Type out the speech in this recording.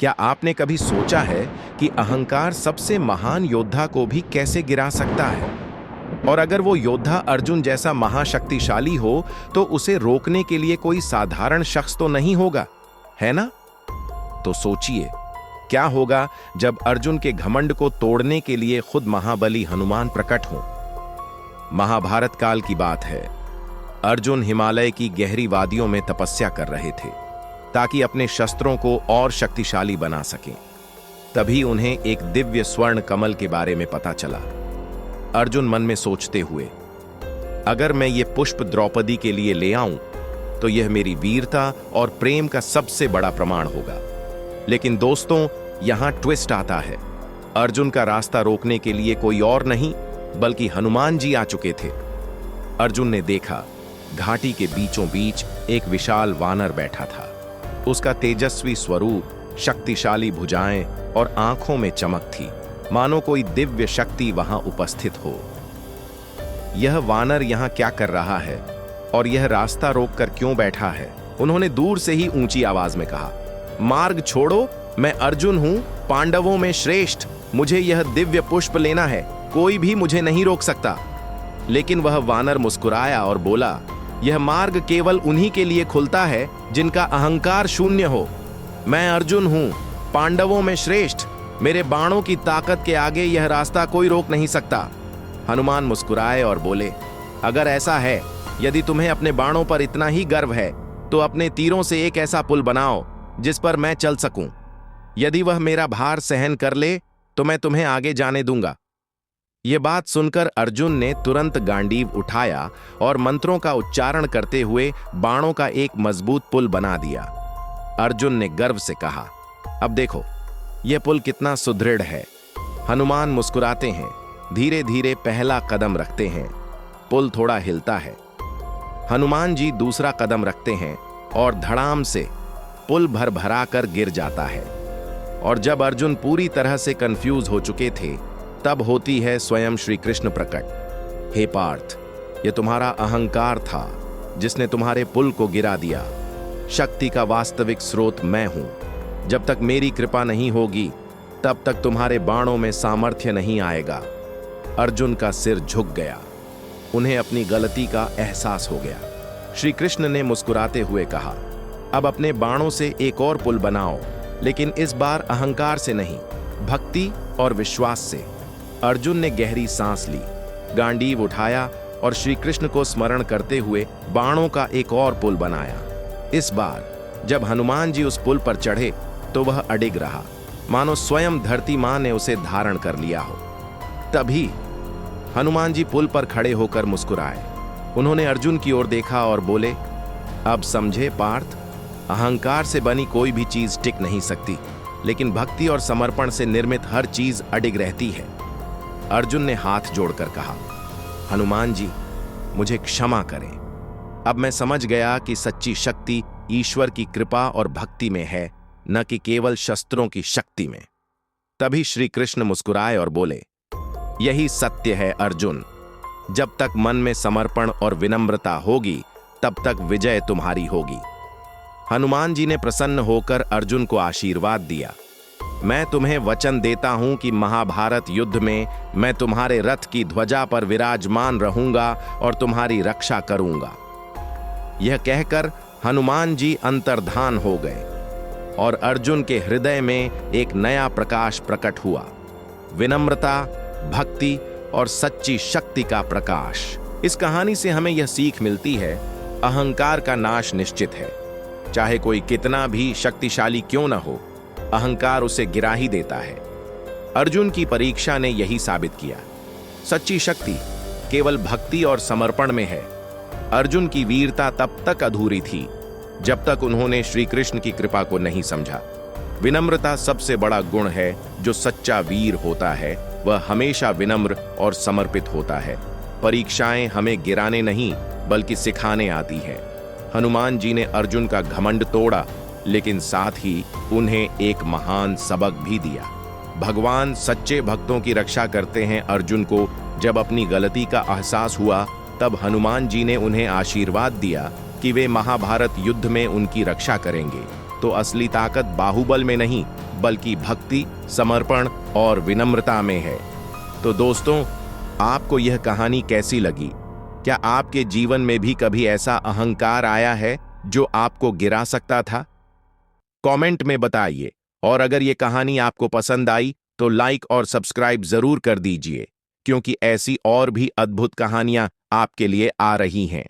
क्या आपने कभी सोचा है कि अहंकार सबसे महान योद्धा को भी कैसे गिरा सकता है? और अगर वो योद्धा अर्जुन जैसा महाशक्तिशाली हो तो उसे रोकने के लिए कोई साधारण शख्स तो नहीं होगा, है ना? तो सोचिए, क्या होगा जब अर्जुन के घमंड को तोड़ने के लिए खुद महाबली हनुमान प्रकट हो। महाभारत काल की बात है। अर्जुन हिमालय की गहरी वादियों में तपस्या कर रहे थे ताकि अपने शस्त्रों को और शक्तिशाली बना सकें। तभी उन्हें एक दिव्य स्वर्ण कमल के बारे में पता चला। अर्जुन मन में सोचते हुए, अगर मैं ये पुष्प द्रौपदी के लिए ले आऊं तो यह मेरी वीरता और प्रेम का सबसे बड़ा प्रमाण होगा। लेकिन दोस्तों, यहां ट्विस्ट आता है। अर्जुन का रास्ता रोकने के लिए कोई और नहीं बल्कि हनुमान जी आ चुके थे। अर्जुन ने देखा, घाटी के बीचों बीच एक विशाल वानर बैठा था। उसका तेजस्वी स्वरूप, शक्तिशाली भुजाएं और आंखों में चमक थी, मानो कोई दिव्य शक्ति वहां उपस्थित हो। यह वानर यहां क्या कर रहा है और यह रास्ता रोककर क्यों बैठा है? उन्होंने दूर से ही ऊंची आवाज में कहा, मार्ग छोड़ो, मैं अर्जुन हूं, पांडवों में श्रेष्ठ। मुझे यह दिव्य पुष्प लेना है, कोई भी मुझे नहीं रोक सकता। लेकिन वह वानर मुस्कुराया और बोला, यह मार्ग केवल उन्हीं के लिए खुलता है जिनका अहंकार शून्य हो। मैं अर्जुन हूं, पांडवों में श्रेष्ठ। मेरे बाणों की ताकत के आगे यह रास्ता कोई रोक नहीं सकता। हनुमान मुस्कुराए और बोले, अगर ऐसा है, यदि तुम्हें अपने बाणों पर इतना ही गर्व है तो अपने तीरों से एक ऐसा पुल बनाओ जिस पर मैं चल सकूं। यदि वह मेरा भार सहन कर ले तो मैं तुम्हें आगे जाने दूंगा। यह बात सुनकर अर्जुन ने तुरंत गांडीव उठाया और मंत्रों का उच्चारण करते हुए बाणों का एक मजबूत पुल बना दिया। अर्जुन ने गर्व से कहा, अब देखो यह पुल कितना सुदृढ़ है। हनुमान मुस्कुराते हैं, धीरे धीरे पहला कदम रखते हैं। पुल थोड़ा हिलता है। हनुमान जी दूसरा कदम रखते हैं और धड़ाम से पुल भरभरा कर गिर जाता है। और जब अर्जुन पूरी तरह से कंफ्यूज हो चुके थे, तब होती है स्वयं श्री कृष्ण प्रकट। हे पार्थ, यह तुम्हारा अहंकार था जिसने तुम्हारे पुल को गिरा दिया। शक्ति का वास्तविक स्रोत मैं हूं। जब तक मेरी कृपा नहीं होगी तब तक तुम्हारे बाणों में सामर्थ्य नहीं आएगा। अर्जुन का सिर झुक गया। उन्हें अपनी गलती का एहसास हो गया। श्री कृष्ण ने मुस्कुराते हुए कहा, अब अपने बाणों से एक और पुल बनाओ, लेकिन इस बार अहंकार से नहीं, भक्ति और विश्वास से। अर्जुन ने गहरी सांस ली, गांडीव उठाया और श्री कृष्ण को स्मरण करते हुए बाणों का एक और पुल बनाया। इस बार जब हनुमान जी उस पुल पर चढ़े तो वह अडिग रहा, मानो स्वयं धरती मां ने उसे धारण कर लिया हो। तभी हनुमान जी पुल पर खड़े होकर मुस्कुराए। उन्होंने अर्जुन की ओर देखा और बोले, अब समझे पार्थ, अहंकार से बनी कोई भी चीज टिक नहीं सकती, लेकिन भक्ति और समर्पण से निर्मित हर चीज अडिग रहती है। अर्जुन ने हाथ जोड़कर कहा, हनुमान जी, मुझे क्षमा करें। अब मैं समझ गया कि सच्ची शक्ति ईश्वर की कृपा और भक्ति में है, न कि केवल शस्त्रों की शक्ति में। तभी श्री कृष्ण मुस्कुराए और बोले, यही सत्य है अर्जुन। जब तक मन में समर्पण और विनम्रता होगी तब तक विजय तुम्हारी होगी। हनुमान जी ने प्रसन्न होकर अर्जुन को आशीर्वाद दिया। मैं तुम्हें वचन देता हूं कि महाभारत युद्ध में मैं तुम्हारे रथ की ध्वजा पर विराजमान रहूंगा और तुम्हारी रक्षा करूंगा। यह कहकर हनुमान जी अंतर्धान हो गए और अर्जुन के हृदय में एक नया प्रकाश प्रकट हुआ। विनम्रता, भक्ति और सच्ची शक्ति का प्रकाश। इस कहानी से हमें यह सीख मिलती है, अहंकार का नाश निश्चित है। चाहे कोई कितना भी शक्तिशाली क्यों न हो, अहंकार उसे गिरा ही देता है। अर्जुन की परीक्षा ने यही साबित किया। सच्ची शक्ति केवल भक्ति और समर्पण में है। अर्जुन की वीरता तब तक अधूरी थी जब तक उन्होंने श्री कृष्ण की कृपा को नहीं समझा। विनम्रता सबसे बड़ा गुण है। जो सच्चा वीर होता है वह हमेशा विनम्र और समर्पित होता है। परीक्षाएं हमें गिराने नहीं बल्कि सिखाने आती है। हनुमान जी ने अर्जुन का घमंड तोड़ा, लेकिन साथ ही उन्हें एक महान सबक भी दिया। भगवान सच्चे भक्तों की रक्षा करते हैं। अर्जुन को जब अपनी गलती का एहसास हुआ तब हनुमान जी ने उन्हें आशीर्वाद दिया कि वे महाभारत युद्ध में उनकी रक्षा करेंगे। तो असली ताकत बाहुबल में नहीं बल्कि भक्ति, समर्पण और विनम्रता में है। तो दोस्तों, आपको यह कहानी कैसी लगी? क्या आपके जीवन में भी कभी ऐसा अहंकार आया है जो आपको गिरा सकता था? कमेंट में बताइए। और अगर ये कहानी आपको पसंद आई तो लाइक और सब्सक्राइब जरूर कर दीजिए, क्योंकि ऐसी और भी अद्भुत कहानियां आपके लिए आ रही हैं।